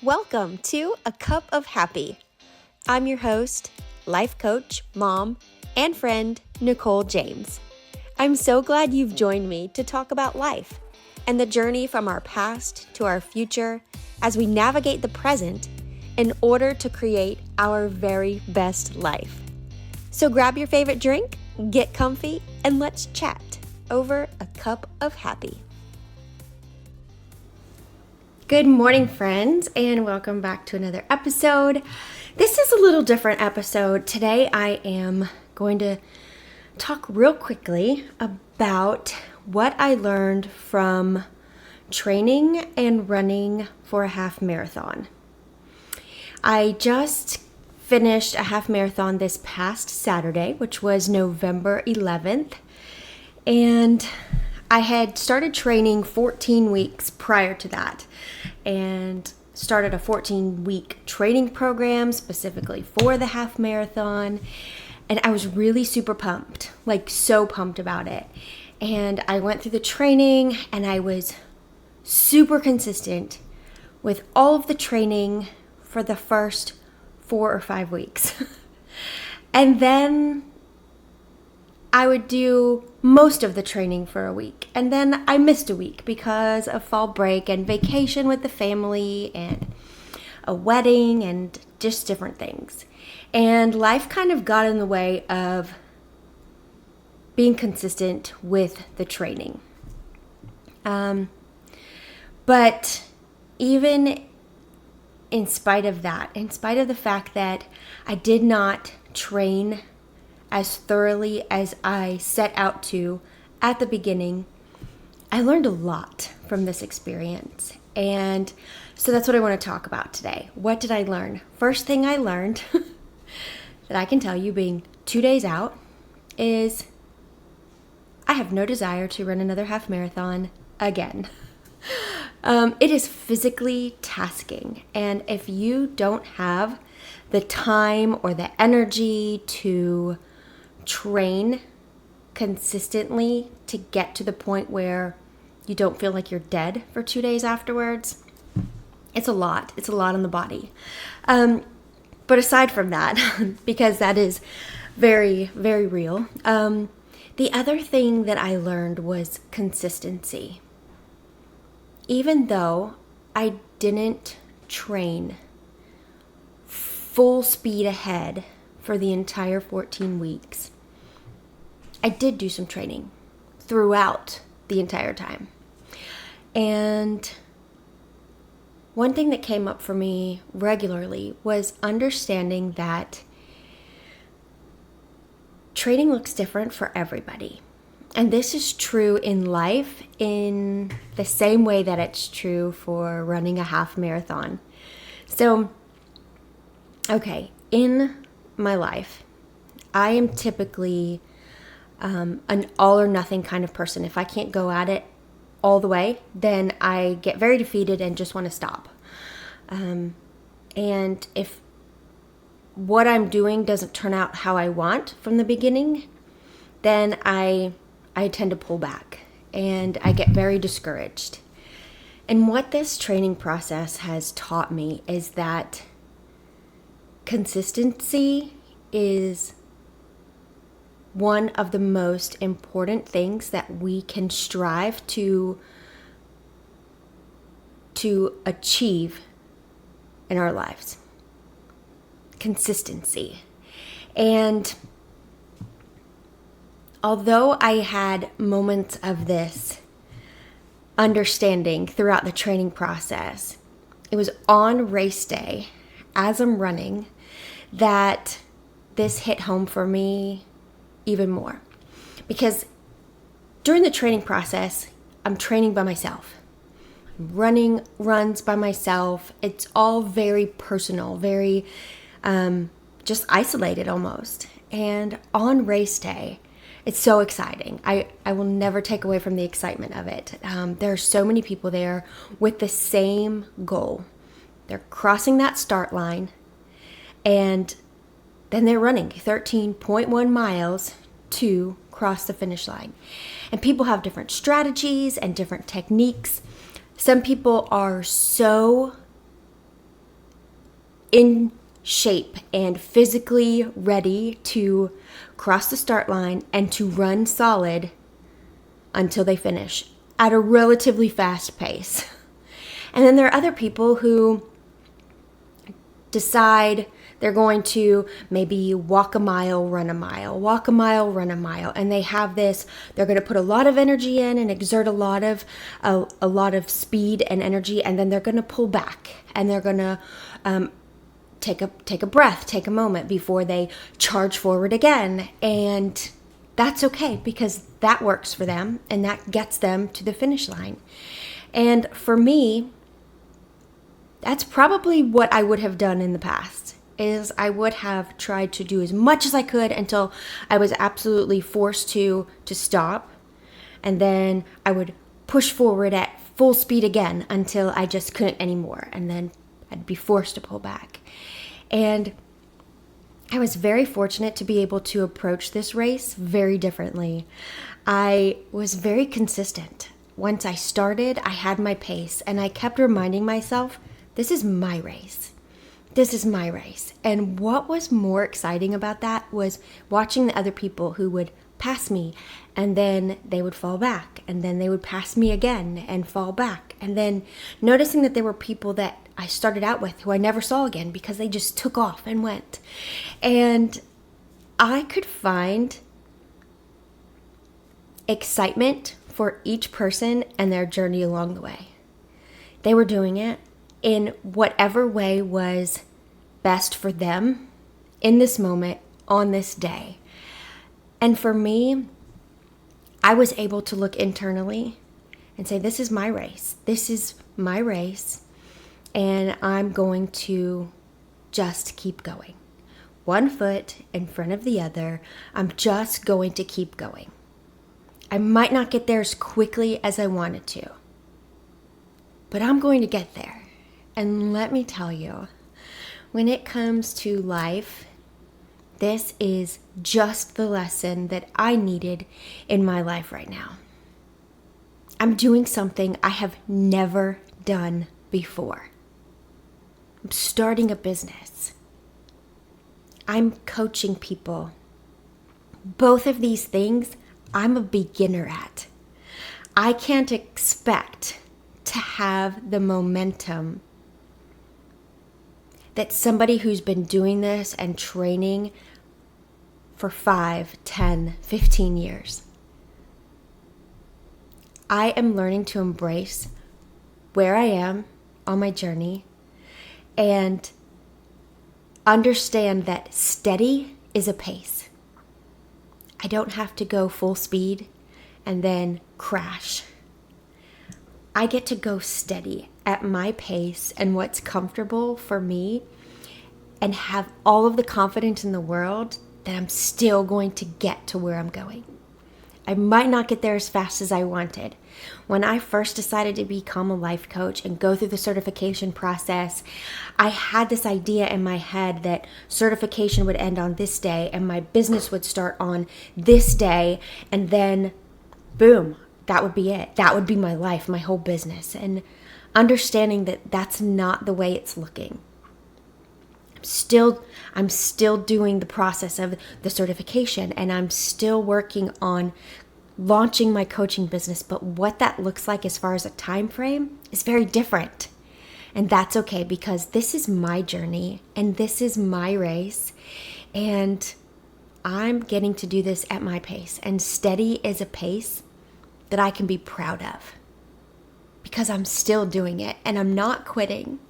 Welcome to A Cup of Happy. I'm your host, life coach, mom, and friend, Nicole James. I'm so glad you've joined me to talk about life and the journey from our past to our future as we navigate the present in order to create our very best life. So grab your favorite drink, get comfy, and let's chat over a cup of happy. Good morning, friends, and welcome back to another episode. This is a little different episode. Today I am going to talk real quickly about what I learned from training and running for a half marathon. I just finished a half marathon this past Saturday, which was November 11th, and I had started training 14 weeks prior to that and started a 14-week training program specifically for the half marathon. And I was really super pumped, like so pumped about it. And I went through the training and I was super consistent with all of the training for the first 4 or 5 weeks. And then I would do most of the training for a week, and then I missed a week because of fall break and vacation with the family and a wedding and just different things. And life kind of got in the way of being consistent with the training. But even in spite of that, in spite of the fact that I did not train as thoroughly as I set out to at the beginning, I learned a lot from this experience. And so that's what I want to talk about today. What did I learn? First thing I learned that I can tell you, being 2 days out, is I have no desire to run another half marathon again. It is physically tasking. And if you don't have the time or the energy to train consistently to get to the point where you don't feel like you're dead for 2 days afterwards, it's a lot. It's a lot on the body. But aside from that, because that is very, very real, the other thing that I learned was consistency. Even though I didn't train full speed ahead for the entire 14 weeks, I did do some training throughout the entire time. And one thing that came up for me regularly was understanding that training looks different for everybody. And this is true in life in the same way that it's true for running a half marathon. So, okay, in my life, I am typically an all or nothing kind of person. If I can't go at it all the way, then I get very defeated and just want to stop. And if what I'm doing doesn't turn out how I want from the beginning, then I tend to pull back and I get very discouraged. And what this training process has taught me is that consistency is one of the most important things that we can strive to achieve in our lives. Consistency. And although I had moments of this understanding throughout the training process, it was on race day, as I'm running, that this hit home for me even more. Because during the training process, I'm training by myself. I'm running runs by myself. It's all very personal, very just isolated almost. And on race day, it's so exciting. I will never take away from the excitement of it. There are so many people there with the same goal. They're crossing that start line, and then they're running 13.1 miles to cross the finish line. And people have different strategies and different techniques. Some people are so in shape and physically ready to cross the start line and to run solid until they finish at a relatively fast pace. And then there are other people who decide they're going to maybe walk a mile, run a mile, walk a mile, run a mile. And they have this, they're going to put a lot of energy in and exert a lot of speed and energy. And then they're going to pull back and they're going to take a breath, take a moment before they charge forward again. And that's okay because that works for them and that gets them to the finish line. And for me, that's probably what I would have done in the past. Is I would have tried to do as much as I could until I was absolutely forced to stop. And then I would push forward at full speed again until I just couldn't anymore. And then I'd be forced to pull back. And I was very fortunate to be able to approach this race very differently. I was very consistent. Once I started, I had my pace. And I kept reminding myself, this is my race. This is my race. And what was more exciting about that was watching the other people who would pass me and then they would fall back and then they would pass me again and fall back. And then noticing that there were people that I started out with who I never saw again because they just took off and went. And I could find excitement for each person and their journey along the way. They were doing it in whatever way was best for them in this moment on this day. And for me, I was able to look internally and say, this is my race. This is my race. And I'm going to just keep going. One foot in front of the other. I'm just going to keep going. I might not get there as quickly as I wanted to, but I'm going to get there. And let me tell you, when it comes to life, this is just the lesson that I needed in my life right now. I'm doing something I have never done before. I'm starting a business. I'm coaching people. Both of these things I'm a beginner at. I can't expect to have the momentum that somebody who's been doing this and training for 5, 10, 15 years. I am learning to embrace where I am on my journey and understand that steady is a pace. I don't have to go full speed and then crash. I get to go steady at my pace and what's comfortable for me and have all of the confidence in the world that I'm still going to get to where I'm going. I might not get there as fast as I wanted. When I first decided to become a life coach and go through the certification process, I had this idea in my head that certification would end on this day and my business would start on this day, and then boom, that would be it. That would be my life, my whole business. And understanding that that's not the way it's looking. I'm still doing the process of the certification, and I'm still working on launching my coaching business, but what that looks like as far as a time frame is very different. And that's okay, because this is my journey and this is my race, and I'm getting to do this at my pace. And steady is a pace that I can be proud of because I'm still doing it and I'm not quitting.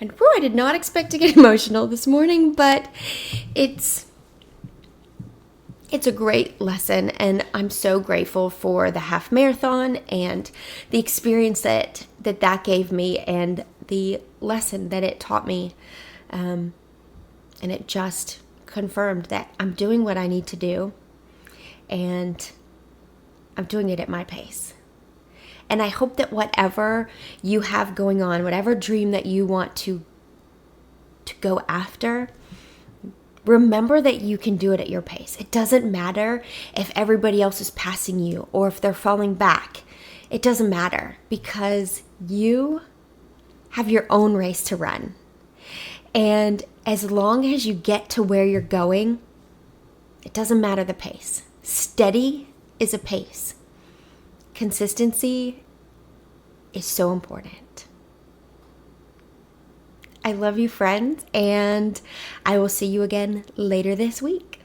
And I did not expect to get emotional this morning, but it's a great lesson, and I'm so grateful for the half marathon and the experience that gave me and the lesson that it taught me. And it just confirmed that I'm doing what I need to do, and I'm doing it at my pace. And I hope that whatever you have going on, whatever dream that you want to go after, remember that you can do it at your pace. It doesn't matter if everybody else is passing you or if they're falling back. It doesn't matter, because you have your own race to run. And as long as you get to where you're going, it doesn't matter the pace. Steady is a pace. Consistency is so important. I love you, friends, and I will see you again later this week.